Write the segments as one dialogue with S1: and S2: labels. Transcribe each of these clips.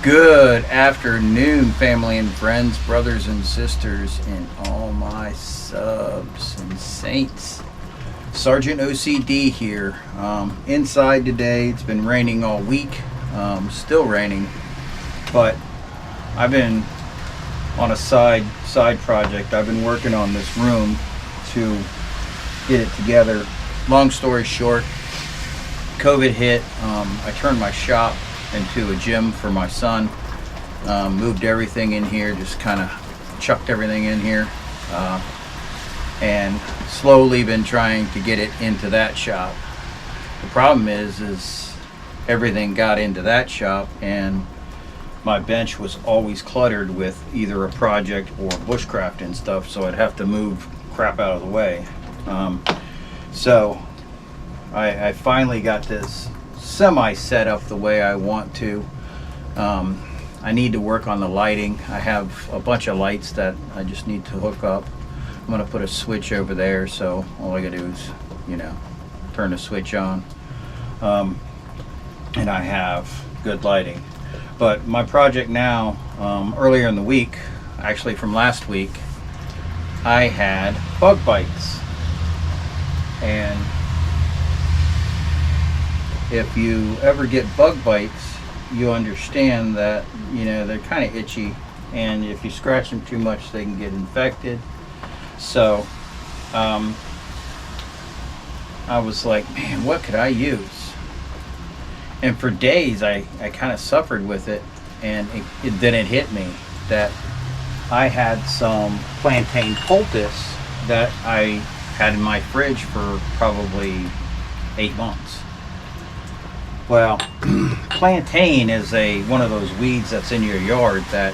S1: Good afternoon, family and friends, brothers and sisters, and all my subs and saints. Sergeant OCD here. Inside today. It's been raining all week. Still raining, but I've been on a side project. I've been working on this room to get it together. Long story short, COVID hit. I turned my shop into a gym for my son. Moved everything in here, just kind of chucked everything in here, and slowly been trying to get it into that shop. The problem is everything got into that shop, and my bench was always cluttered with either a project or bushcraft and stuff, so I'd have to move crap out of the way. So I finally got this semi set up the way I want to. I need to work on the lighting. I have a bunch of lights that I just need to hook up. I'm going to put a switch over there, so all I got to do is, turn the switch on. And I have good lighting. But my project now, earlier in the week, actually from last week, I had bug bites. And if you ever get bug bites, you understand that, they're kind of itchy, and if you scratch them too much, they can get infected. So, I was like, man, what could I use? And for days, I kind of suffered with it, and then it hit me that I had some plantain poultice that I had in my fridge for probably 8 months. Well, plantain is one of those weeds that's in your yard that,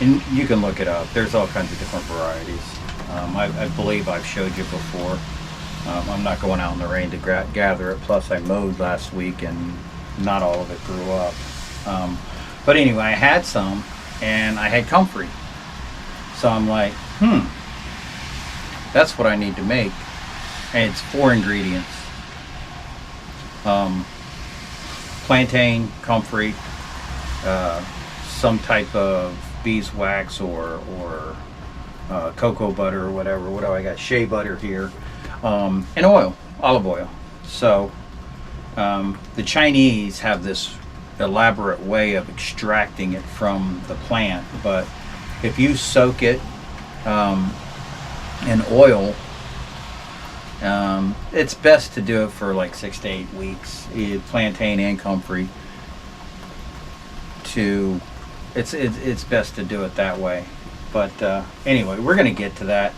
S1: and you can look it up. There's all kinds of different varieties. I believe I've showed you before. I'm not going out in the rain to gather it. Plus, I mowed last week, and not all of it grew up. But anyway, I had some, and I had comfrey. So I'm like, that's what I need to make. And it's 4 ingredients. Plantain, comfrey, some type of beeswax or cocoa butter or whatever. What do I got? Shea butter here, and oil, olive oil. So the Chinese have this elaborate way of extracting it from the plant, but if you soak it in oil, it's best to do it for like 6 to 8 weeks. Plantain and comfrey. It's best to do it that way. But anyway, we're going to get to that.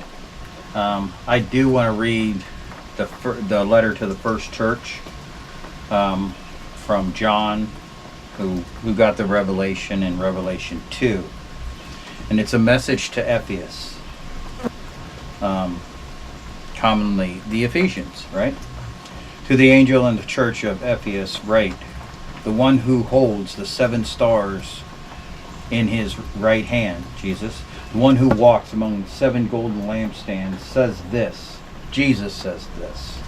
S1: I do want to read the letter to the first church from John, who got the revelation in Revelation 2, and it's a message to Ephesus. Commonly the Ephesians, right? To the angel in the church of Ephesus write, the one who holds the 7 stars in his right hand, Jesus, the one who walks among the 7 golden lampstands, says this. Jesus says this: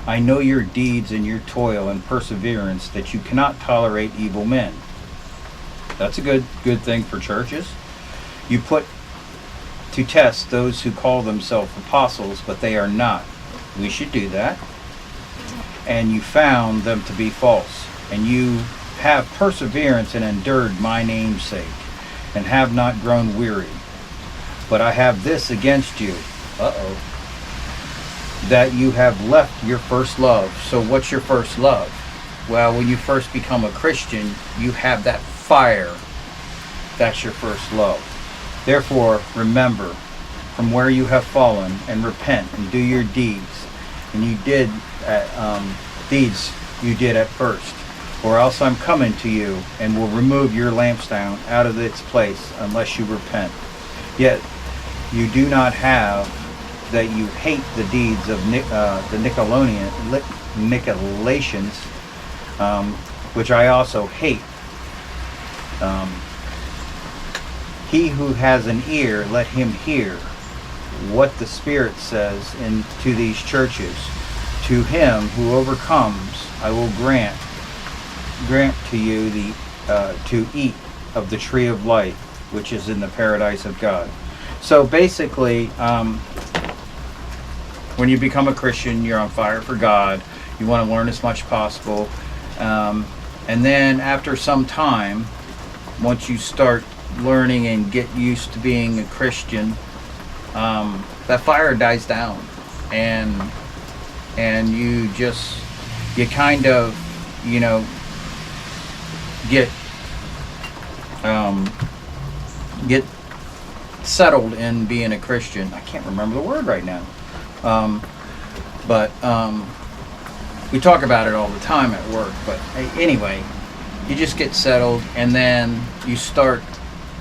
S1: I know your deeds and your toil and perseverance, that you cannot tolerate evil men. That's a good thing for churches. You put to test those who call themselves apostles, but they are not. We should do that. And you found them to be false. And you have perseverance and endured my name's sake, and have not grown weary. But I have this against you, that you have left your first love. So what's your first love? Well, when you first become a Christian, you have that fire. That's your first love. Therefore, remember from where you have fallen, and repent and do your deeds. And you did deeds you did at first. Or else I'm coming to you and will remove your lampstand out of its place unless you repent. Yet you do not have that you hate the deeds of the Nicolaitans, which I also hate. He who has an ear, let him hear what the Spirit says to these churches. To him who overcomes, I will grant grant to you to eat of the tree of life, which is in the paradise of God. So basically, when you become a Christian, you're on fire for God. You want to learn as much as possible. And then after some time, once you start learning and get used to being a Christian, that fire dies down. And you kind of, get settled in being a Christian. I can't remember the word right now. But we talk about it all the time at work. But anyway, you just get settled, and then you start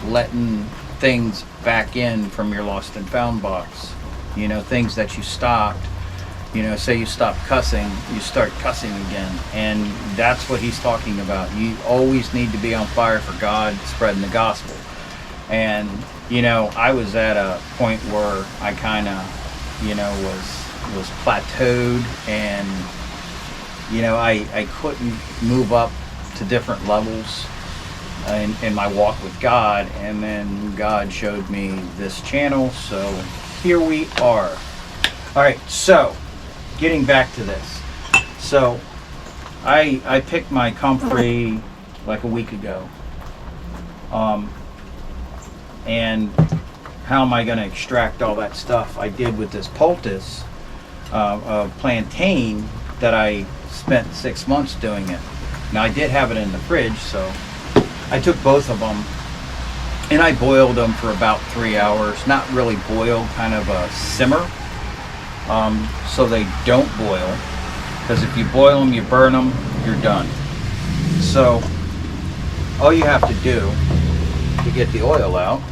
S1: letting things back in from your lost and found box. Things that you stopped. Say you stop cussing, you start cussing again. And that's what he's talking about. You always need to be on fire for God, spreading the gospel. And, I was at a point where I kind of, was plateaued, and, I couldn't move up to different levels in my walk with God. And then God showed me this channel. So here we are. All right, so getting back to this. So I picked my comfrey like a week ago. And how am I going to extract all that stuff I did with this poultice of plantain that I spent 6 months doing it. Now I did have it in the fridge, so I took both of them and I boiled them for about 3 hours. Not really boil, kind of a simmer. So they don't boil, because if you boil them, you burn them, you're done. So all you have to do to get the oil out,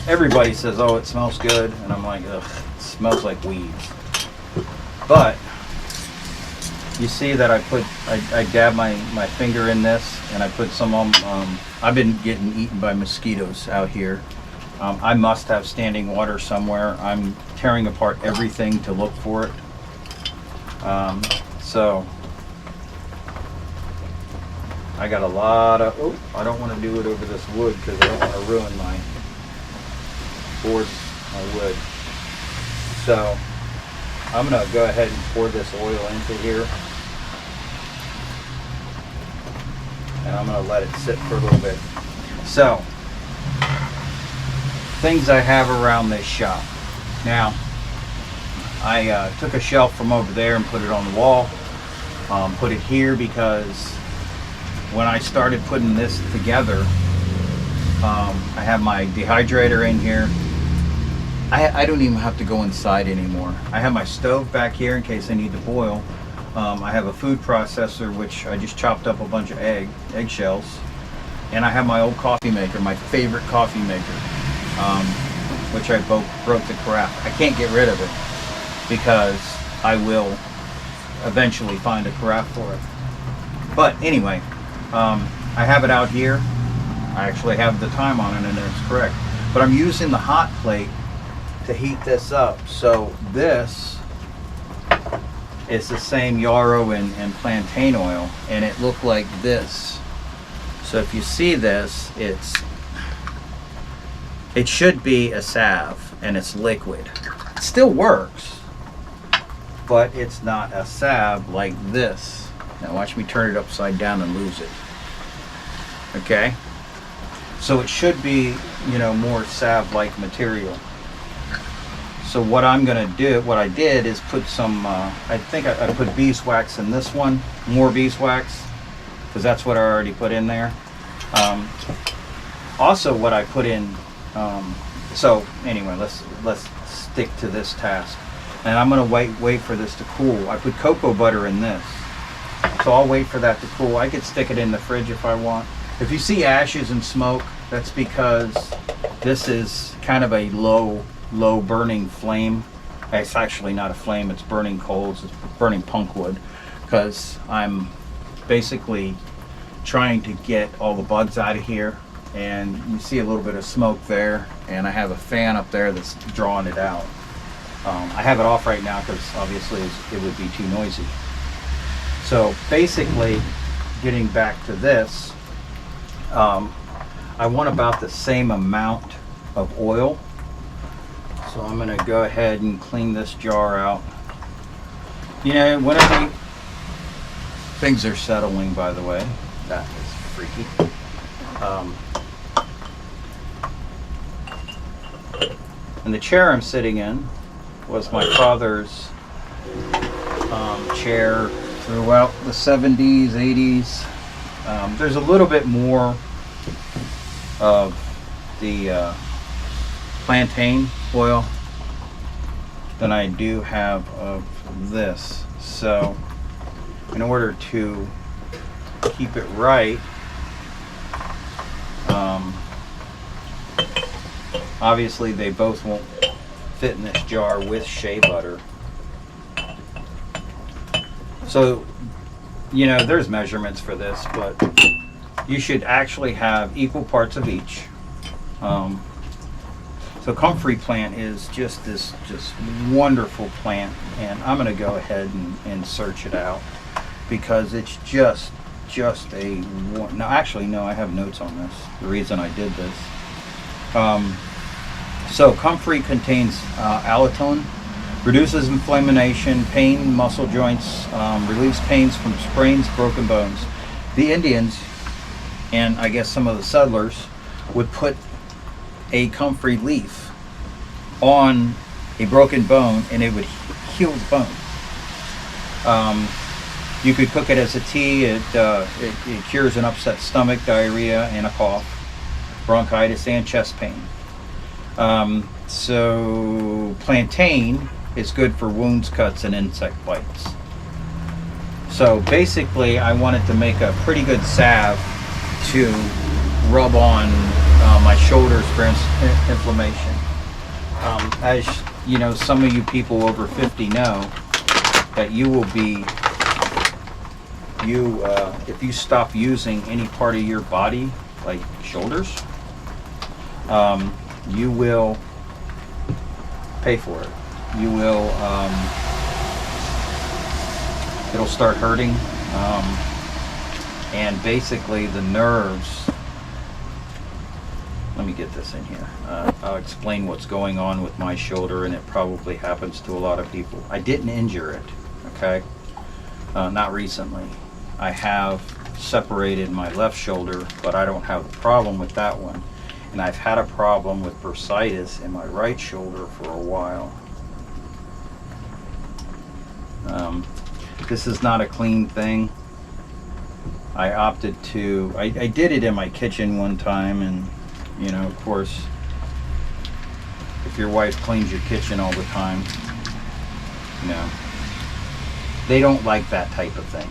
S1: everybody says, oh, it smells good, and I'm like, ugh, it smells like weeds. But you see that I dab my finger in this, and I put some on. I've been getting eaten by mosquitoes out here. I must have standing water somewhere. I'm tearing apart everything to look for it. So I got a lot of, I don't want to do it over this wood because I don't want to ruin my board, my wood. So I'm going to go ahead and pour this oil into here. And I'm going to let it sit for a little bit. So, things I have around this shop. Now, I took a shelf from over there and put it on the wall. Put it here because when I started putting this together, I have my dehydrator in here. I don't even have to go inside anymore. I have my stove back here in case I need to boil. I have a food processor, which I just chopped up a bunch of eggshells. And I have my old coffee maker, my favorite coffee maker, which I broke the crap. I can't get rid of it because I will eventually find a carafe for it. But anyway, I have it out here. I actually have the time on it and it's correct. But I'm using the hot plate to heat this up. So this is the same Yarrow and Plantain oil, and it looked like this. So if you see this, it should be a salve, and it's liquid. It still works, but it's not a salve like this. Now watch me turn it upside down and lose it. Okay? So it should be, more salve-like material. So what I'm going to do, what I did is put some, I think I put beeswax in this one, more beeswax, because that's what I already put in there. Also what I put in, so anyway, let's stick to this task. And I'm going to wait for this to cool. I put cocoa butter in this. So I'll wait for that to cool. I could stick it in the fridge if I want. If you see ashes and smoke, that's because this is kind of a low burning flame. It's actually not a flame, it's burning coals, it's burning punk wood, because I'm basically trying to get all the bugs out of here. And you see a little bit of smoke there, and I have a fan up there that's drawing it out. I have it off right now because obviously it would be too noisy. So basically, getting back to this, I want about the same amount of oil. So I'm going to go ahead and clean this jar out. You know, whenever things are settling, by the way, that is freaky. And the chair I'm sitting in was my father's chair throughout the 70s, 80s. There's a little bit more of the plantain oil than I do have of this. So in order to keep it right, obviously they both won't fit in this jar with shea butter. So, you know, there's measurements for this, but you should actually have equal parts of each. So comfrey plant is just this wonderful plant, and I'm going to go ahead and search it out because it's just a no. Actually, no, I have notes on this. The reason I did this. So comfrey contains allantoin, reduces inflammation, pain, muscle joints, relieves pains from sprains, broken bones. The Indians, and I guess some of the settlers, would put a comfrey leaf on a broken bone and it would heal the bone. You could cook it as a tea. It cures an upset stomach, diarrhea, and a cough, bronchitis, and chest pain. So plantain is good for wounds, cuts, and insect bites. So basically, I wanted to make a pretty good salve to rub on my shoulders for inflammation. As you know, some of you people over 50 know that you will be, if you stop using any part of your body, like shoulders, you will pay for it. You will, it'll start hurting, and basically the nerves, let me get this in here. I'll explain what's going on with my shoulder, and it probably happens to a lot of people. I didn't injure it, okay? Not recently. I have separated my left shoulder, but I don't have a problem with that one. And I've had a problem with bursitis in my right shoulder for a while. This is not a clean thing. I opted to, I did it in my kitchen one time, and you know, of course, if your wife cleans your kitchen all the time, you know, they don't like that type of thing.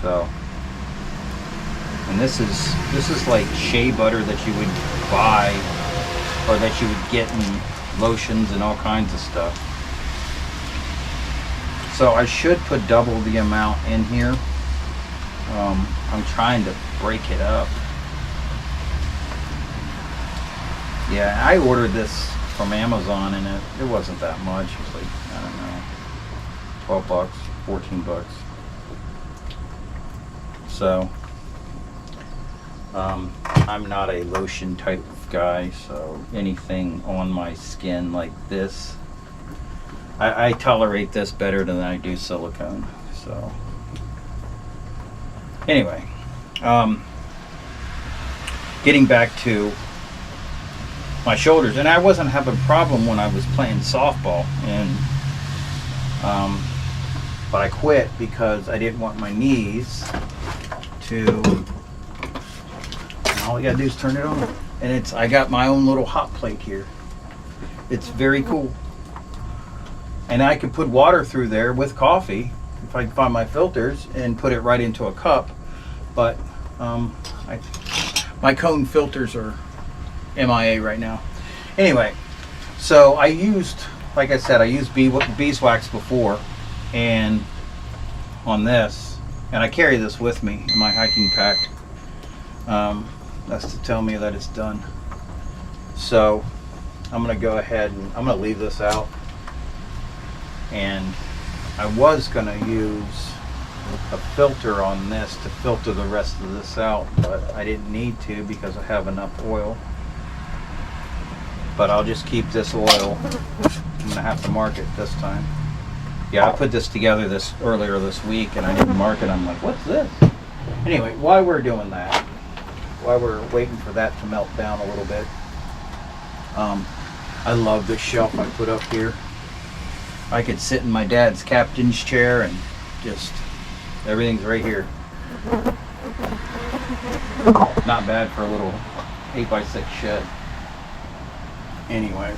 S1: So, and this is like shea butter that you would buy, or that you would get in lotions and all kinds of stuff. So I should put double the amount in here. I'm trying to break it up. Yeah, I ordered this from Amazon, and it wasn't that much. It was like, I don't know, 12 bucks, 14 bucks. So, I'm not a lotion type of guy, so anything on my skin like this, I tolerate this better than I do silicone. So, anyway, getting back to my shoulders, and I wasn't having a problem when I was playing softball, and but I quit because I didn't want my knees to, and all you gotta do is turn it on, and I got my own little hot plate here. It's very cool, and I could put water through there with coffee if I can find my filters and put it right into a cup, but my cone filters are MIA right now. Anyway, so I used, like I said, I used beeswax before, and on this, and I carry this with me in my hiking pack. That's to tell me that it's done. So I'm gonna go ahead and I'm gonna leave this out, and I was gonna use a filter on this to filter the rest of this out, but I didn't need to because I have enough oil. But I'll just keep this oil. I'm gonna have to mark it this time. Yeah, I put this together earlier this week and I didn't mark it. I'm like, what's this? Anyway, while we're doing that, while we're waiting for that to melt down a little bit, I love this shelf I put up here. I could sit in my dad's captain's chair and just, everything's right here. Not bad for a little 8x6 shed. Anyway,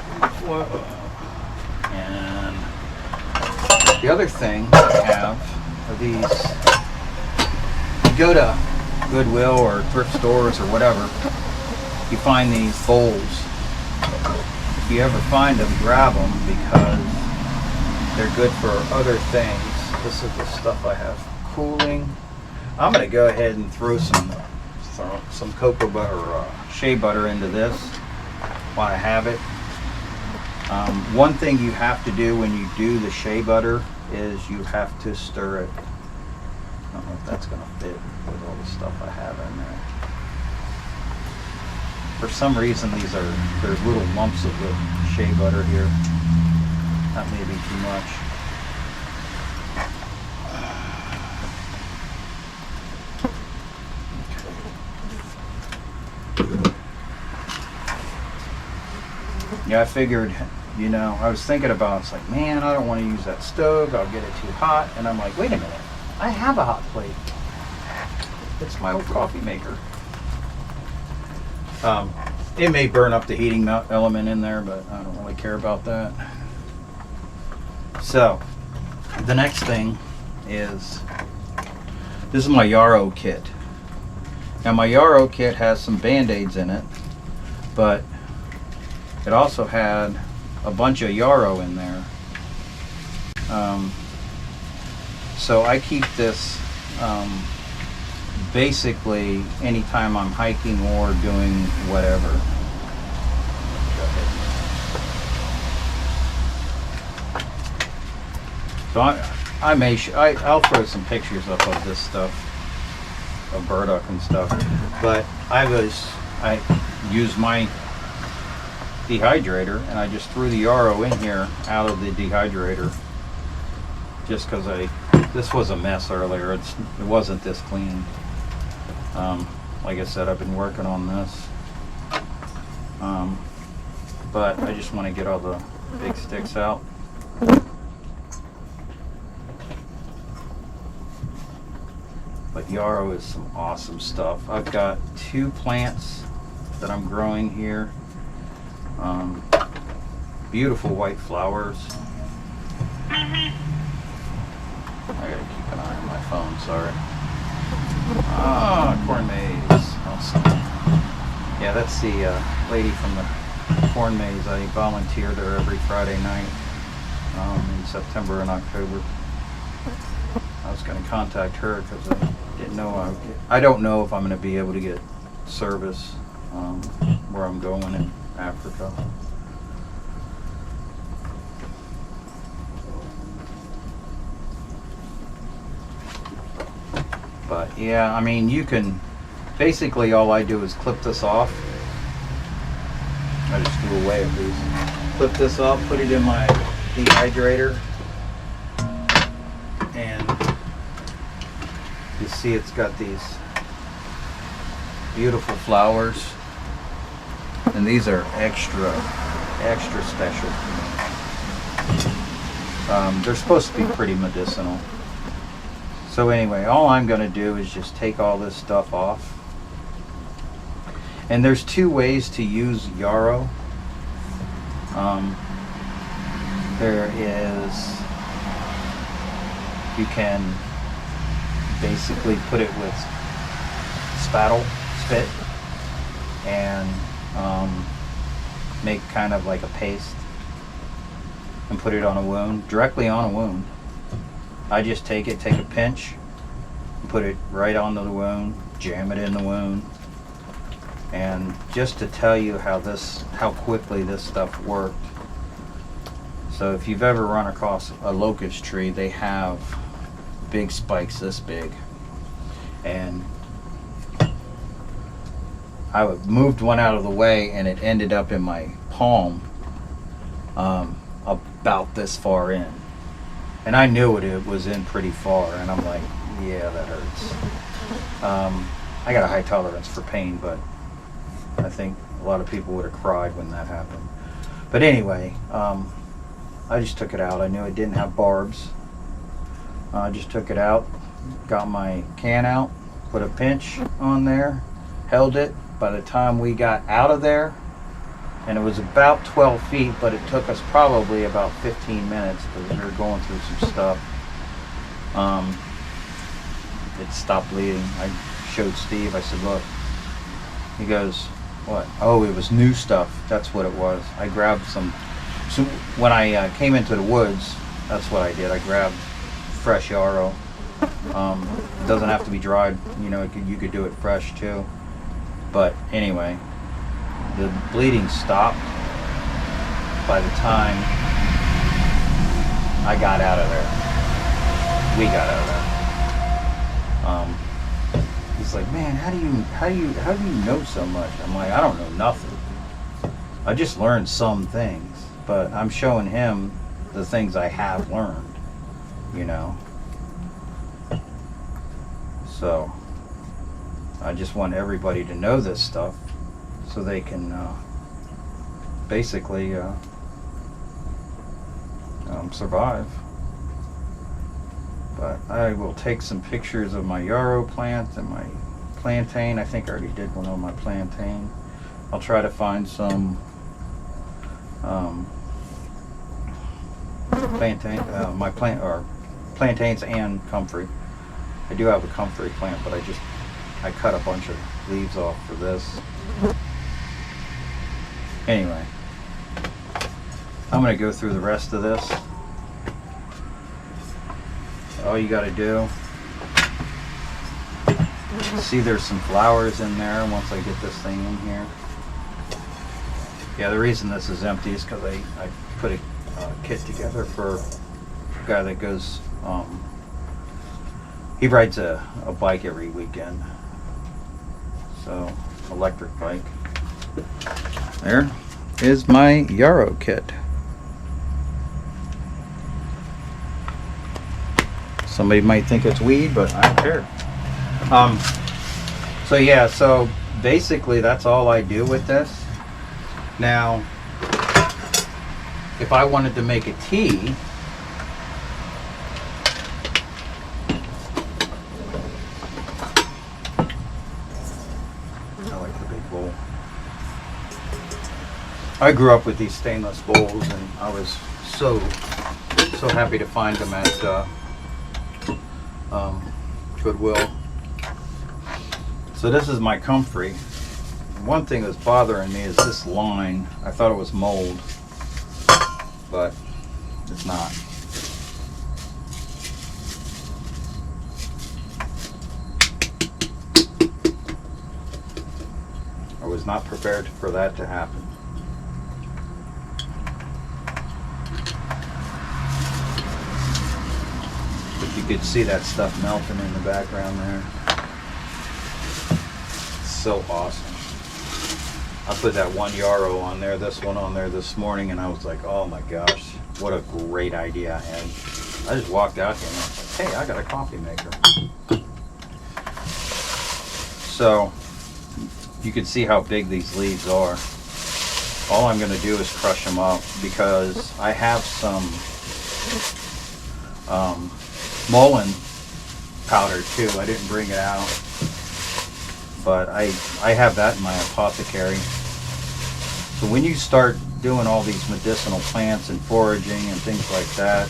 S1: and the other thing I have are these. You go to Goodwill or thrift stores or whatever, you find these bowls. If you ever find them, grab them because they're good for other things. This is the stuff I have cooling. I'm going to go ahead and throw some cocoa butter or shea butter into this while I have it. One thing you have to do when you do the shea butter is you have to stir it. I don't know if that's going to fit with all the stuff I have in there. For some reason there's little lumps of the shea butter here. That may be too much. Yeah, I figured, you know, I was thinking about, it's like, man, I don't want to use that stove. I'll get it too hot. And I'm like, wait a minute. I have a hot plate. It's my old coffee maker. It may burn up the heating element in there, but I don't really care about that. So, the next thing is, this is my Yarrow kit. Now my Yarrow kit has some Band-Aids in it, but it also had a bunch of Yarrow in there. So I keep this basically anytime I'm hiking or doing whatever. So I'll throw some pictures up of this stuff, of burdock and stuff. But I used my dehydrator and I just threw the Yarrow in here out of the dehydrator just because this was a mess earlier. It wasn't this clean. Like I said, I've been working on this, but I just want to get all the big sticks out. But Yarrow is some awesome stuff. I've got 2 plants that I'm growing here. Beautiful white flowers. I gotta keep an eye on my phone, sorry. Corn maze. Awesome. Yeah, that's the lady from the corn maze. I volunteer there every Friday night in September and October. I was going to contact her because I didn't know. I don't know if I'm going to be able to get service where I'm going in Africa. But yeah, I mean, you can basically, all I do is clip this off. I just do away with these. Clip this off, put it in my dehydrator, and you see it's got these beautiful flowers, and these are extra special. They're supposed to be pretty medicinal. So anyway, all I'm going to do is just take all this stuff off. And there's 2 ways to use Yarrow. There is, you can basically put it with spit, and make kind of like a paste and put it on a wound, directly on a wound. I just take a pinch, and put it right onto the wound, jam it in the wound. And just to tell you how quickly this stuff worked. So if you've ever run across a locust tree, they have big spikes this big. And I moved one out of the way, and it ended up in my palm, about this far in. And I knew it was in pretty far, and I'm like, yeah, that hurts. I got a high tolerance for pain, but I think a lot of people would have cried when that happened. But anyway, I just took it out. I knew it didn't have barbs. I just took it out, got my can out, put a pinch on there, held it. By the time we got out of there, and it was about 12 feet, but it took us probably about 15 minutes because we were going through some stuff. It stopped bleeding. I showed Steve. I said, look. He goes, what? Oh, it was new stuff. That's what it was. I grabbed some. So when I came into the woods, that's what I did. I grabbed fresh yarrow. It doesn't have to be dried. You know, you could do it fresh too. But anyway, the bleeding stopped by the time I got out of there. We got out of there. He's like, man, how do you know so much? I'm like, I don't know nothing. I just learned some things, but I'm showing him the things I have learned, you know. So I just want everybody to know this stuff so they can basically survive. But I will take some pictures of my yarrow plant and my plantain. I think I already did one on my plantain. I'll try to find some plantain, my plant or plantains and comfrey. I do have a comfrey plant, but I cut a bunch of leaves off for this. Anyway, I'm going to go through the rest of this. All you got to do, see there's some flowers in there once I get this thing in here. Yeah, the reason this is empty is because I put a kit together for a guy that goes, he rides a bike every weekend. So, electric bike. There is my yarrow kit. Somebody might think it's weed, but I don't care. So yeah, so basically that's all I do with this. Now, if I wanted to make a tea, I grew up with these stainless bowls, and I was so happy to find them at Goodwill. So this is my comfrey. One thing that's bothering me is this line. I thought it was mold, but it's not. I was not prepared for that to happen. You could see that stuff melting in the background there. So awesome. I put that one yarrow on there, this one on there this morning, and I was like, oh my gosh, what a great idea I had. I just walked out here and I was like, hey, I got a coffee maker. So you can see how big these leaves are. All I'm going to do is crush them up because I have some mullein powder too. I didn't bring it out, but I have that in my apothecary. So when you start doing all these medicinal plants and foraging and things like that,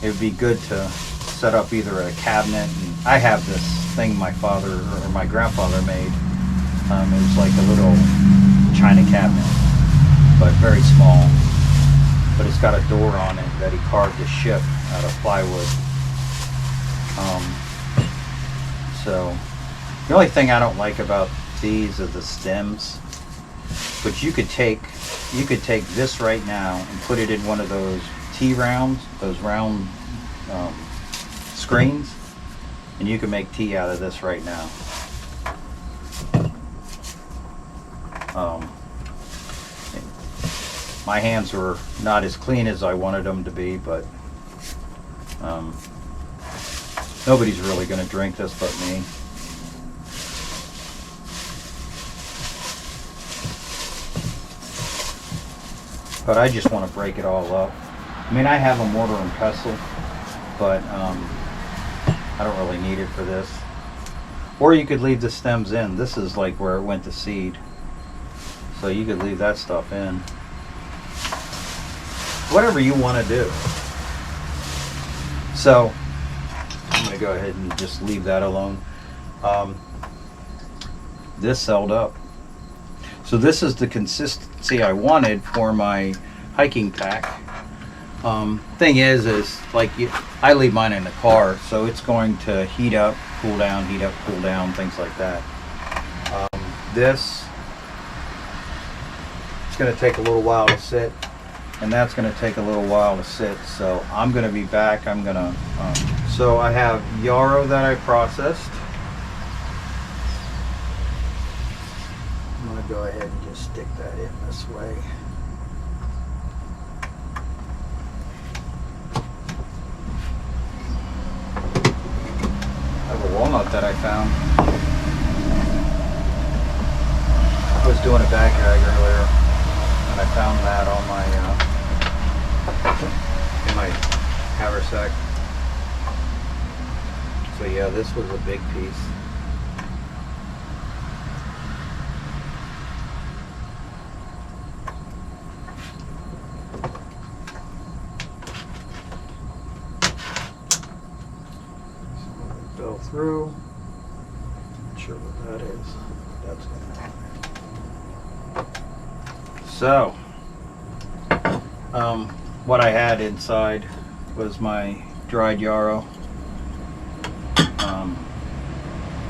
S1: it would be good to set up either a cabinet. And I have this thing my father or my grandfather made. It was like a little china cabinet, but very small. But it's got a door on it that he carved a ship out of plywood. So the only thing I don't like about these are the stems. But you could take this right now and put it in one of those tea rounds, those round screens, and you can make tea out of this right now. My hands were not as clean as I wanted them to be, but nobody's really going to drink this but me. But I just want to break it all up. I mean, I have a mortar and pestle, but I don't really need it for this. Or you could leave the stems in. This is like where it went to seed. So you could leave that stuff in. Whatever you want to do. So I'm going to go ahead and just leave that alone. This selled up. So this is the consistency I wanted for my hiking pack. Thing is like I leave mine in the car, so it's going to heat up, cool down, heat up, cool down, things like that. This it's going to take a little while to sit, and that's going to take a little while to sit. So I'm going to be back. I'm going to. So I have yarrow that I processed. I'm going to go ahead and just stick that in this way. I have a walnut that I found. I was doing a bag gag earlier, and I found that on my in my haversack. So yeah, this was a big piece. Fell through. Not sure what that is. That's gonna. So, what I had inside was my dried yarrow.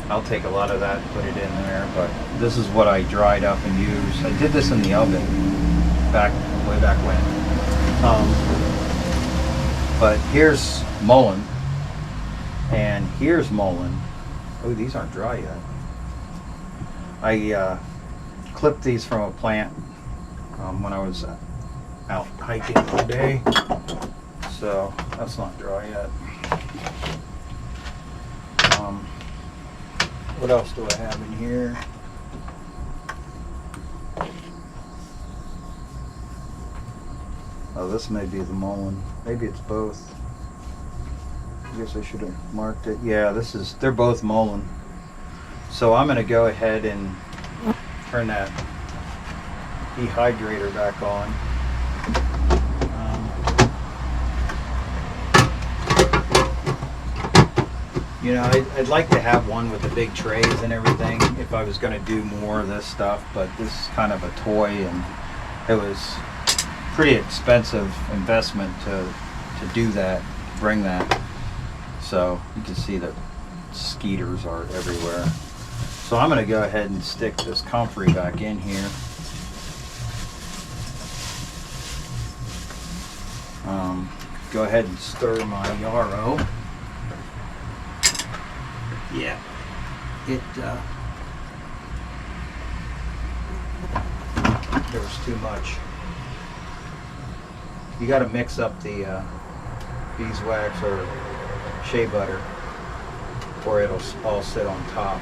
S1: I'll take a lot of that and put it in there, but this is what I dried up and used. I did this in the oven way back when. But here's mullein. And here's mullein. Oh, these aren't dry yet. I clipped these from a plant when I was out hiking all day. So that's not dry yet. What else do I have in here? Oh, this may be the mullein. Maybe it's both. I guess I should have marked it. Yeah, they're both mullein. So I'm going to go ahead and turn that dehydrator back on. You know, I'd like to have one with the big trays and everything if I was going to do more of this stuff, but this is kind of a toy, and it was pretty expensive investment to do that, bring that. So you can see that skeeters are everywhere. So I'm going to go ahead and stick this comfrey back in here. Go ahead and stir my yarrow. Yeah, there was too much. You got to mix up the beeswax or shea butter, or it'll all sit on top.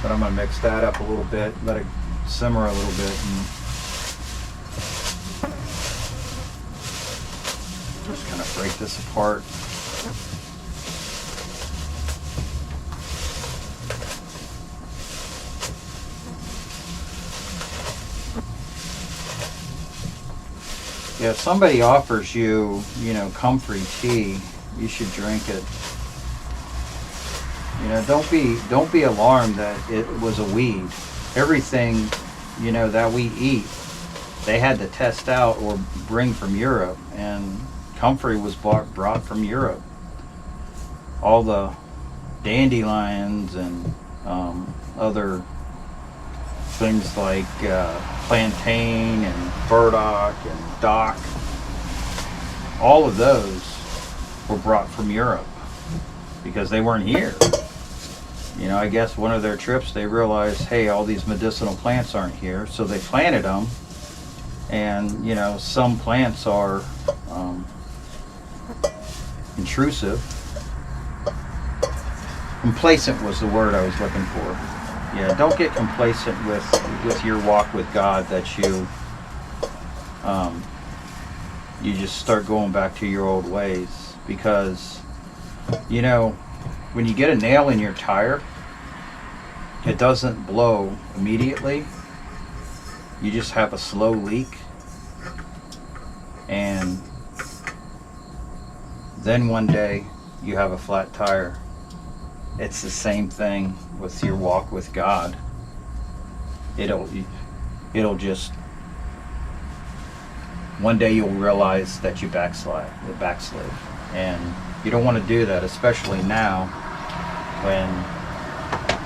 S1: But I'm going to mix that up a little bit, let it simmer a little bit, and just kind of break this apart. Yeah, if somebody offers you, comfrey tea, you should drink it. Don't be alarmed that it was a weed. Everything, that we eat, they had to test out or bring from Europe, and comfrey was brought from Europe. All the dandelions and other things like plantain and burdock and dock, all of those were brought from Europe because they weren't here. You know, I guess one of their trips they realized, hey, all these medicinal plants aren't here, so they planted them. And you know, some plants are intrusive. Complacent was the word I was looking for. Yeah, don't get complacent with your walk with God, that you just start going back to your old ways. Because, you know, when you get a nail in your tire, it doesn't blow immediately. You just have a slow leak. And then one day you have a flat tire. It's the same thing with your walk with God. It'll just, one day you'll realize that you backslid. And you don't want to do that, especially now, when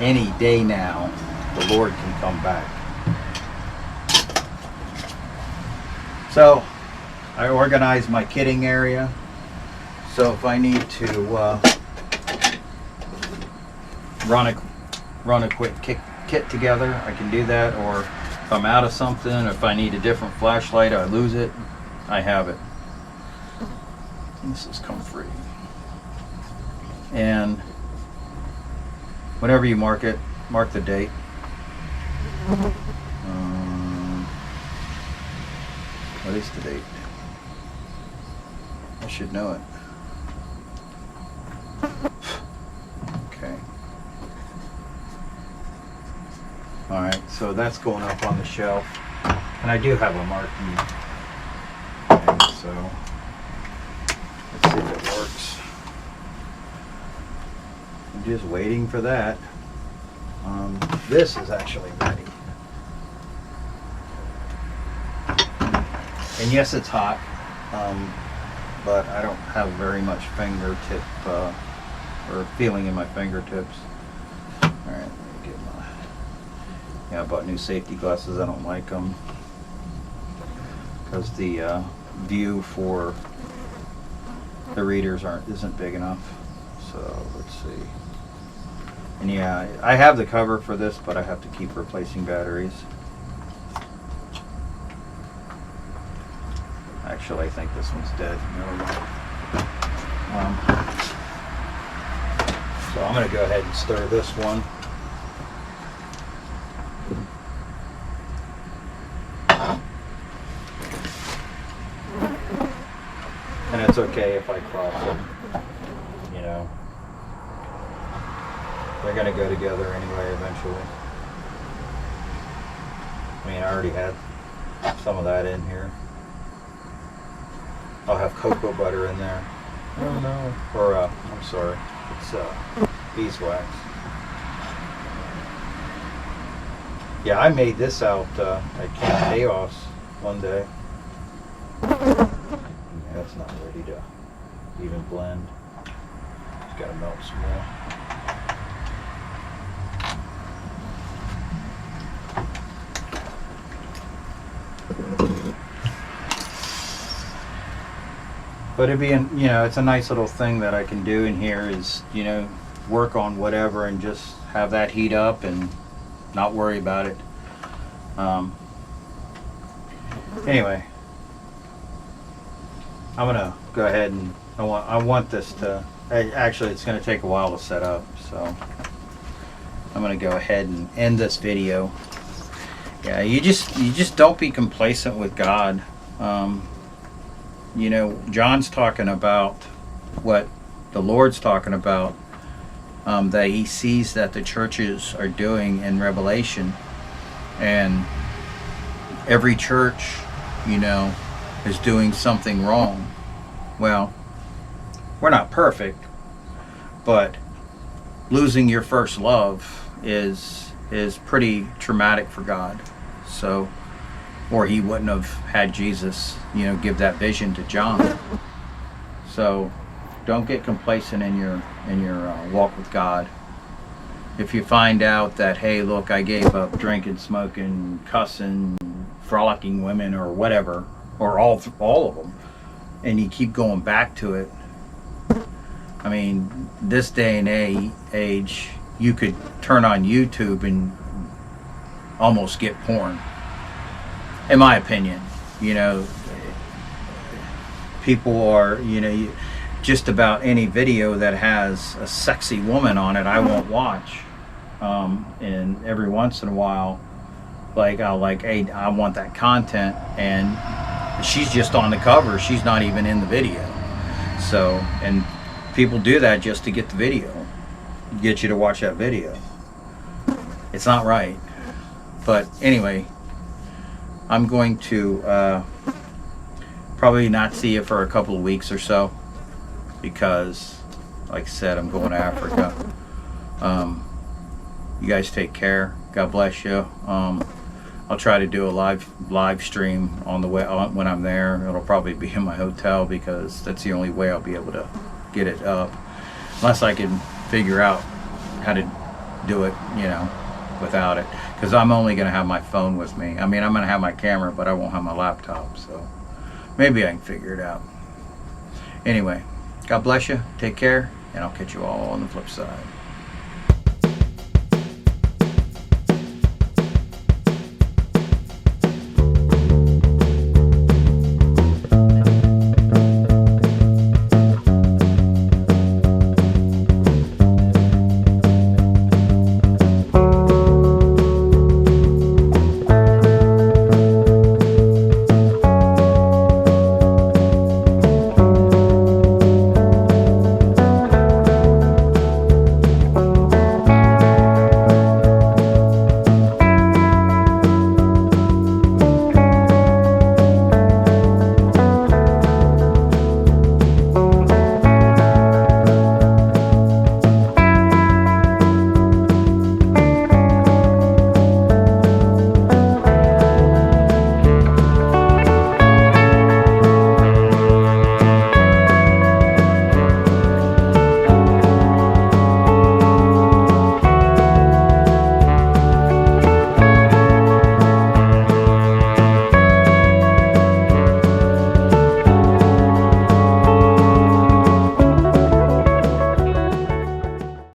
S1: any day now the Lord can come back. So I organized my kitting area. So if I need to run a quick kit together, I can do that. Or if I'm out of something, if I need a different flashlight, I lose it, I have it. This is comfrey. And whenever you mark it, mark the date. What is the date? I should know it. Okay. Alright, so that's going up on the shelf. And I do have a marking. Okay, so let's see if it works. I'm just waiting for that. This is actually ready. And yes, it's hot, but I don't have very much fingertip or feeling in my fingertips. All right, let me get my. Yeah, I bought new safety glasses. I don't like them because the view for the readers isn't big enough. So let's see. And yeah, I have the cover for this, but I have to keep replacing batteries. Actually, I think this one's dead. Never mind. So I'm going to go ahead and stir this one. And it's okay if I cross them. You know, they're going to go together anyway eventually. I mean, I already had some of that in here. I'll have cocoa butter in there. Oh no. Or, I'm sorry. It's beeswax. Yeah, I made this out at Camp Chaos one day. Yeah, it's not ready to even blend. Just gotta melt some more. But it'd be, you know, it's a nice little thing that I can do in here is, you know, work on whatever and just have that heat up and not worry about it. Anyway, I'm gonna go ahead and I want this to. Actually, it's gonna take a while to set up, so I'm gonna go ahead and end this video. Yeah, you just don't be complacent with God. You know, John's talking about what the Lord's talking about, that he sees that the churches are doing in Revelation, and every church, you know, is doing something wrong. Well, we're not perfect, but losing your first love is pretty traumatic for God. So, or he wouldn't have had Jesus, you know, give that vision to John. So don't get complacent in your walk with God. If you find out that, hey, look, I gave up drinking, smoking, cussing, frolicking women, or whatever, or all of them, and you keep going back to it. I mean, this day and age, you could turn on YouTube and almost get porn, in my opinion. You know, people are, just about any video that has a sexy woman on it, I won't watch. And every once in a while, hey, I want that content, and she's just on the cover. She's not even in the video. So, and people do that just to get the video, get you to watch that video. It's not right. But anyway, I'm going to probably not see you for a couple of weeks or so, because, like I said, I'm going to Africa. You guys take care. God bless you. I'll try to do a live stream on the way when I'm there. It'll probably be in my hotel, because that's the only way I'll be able to get it up, unless I can figure out how to do it, without it. Because I'm only going to have my phone with me. I mean, I'm going to have my camera, but I won't have my laptop. So maybe I can figure it out. Anyway, God bless you. Take care, and I'll catch you all on the flip side.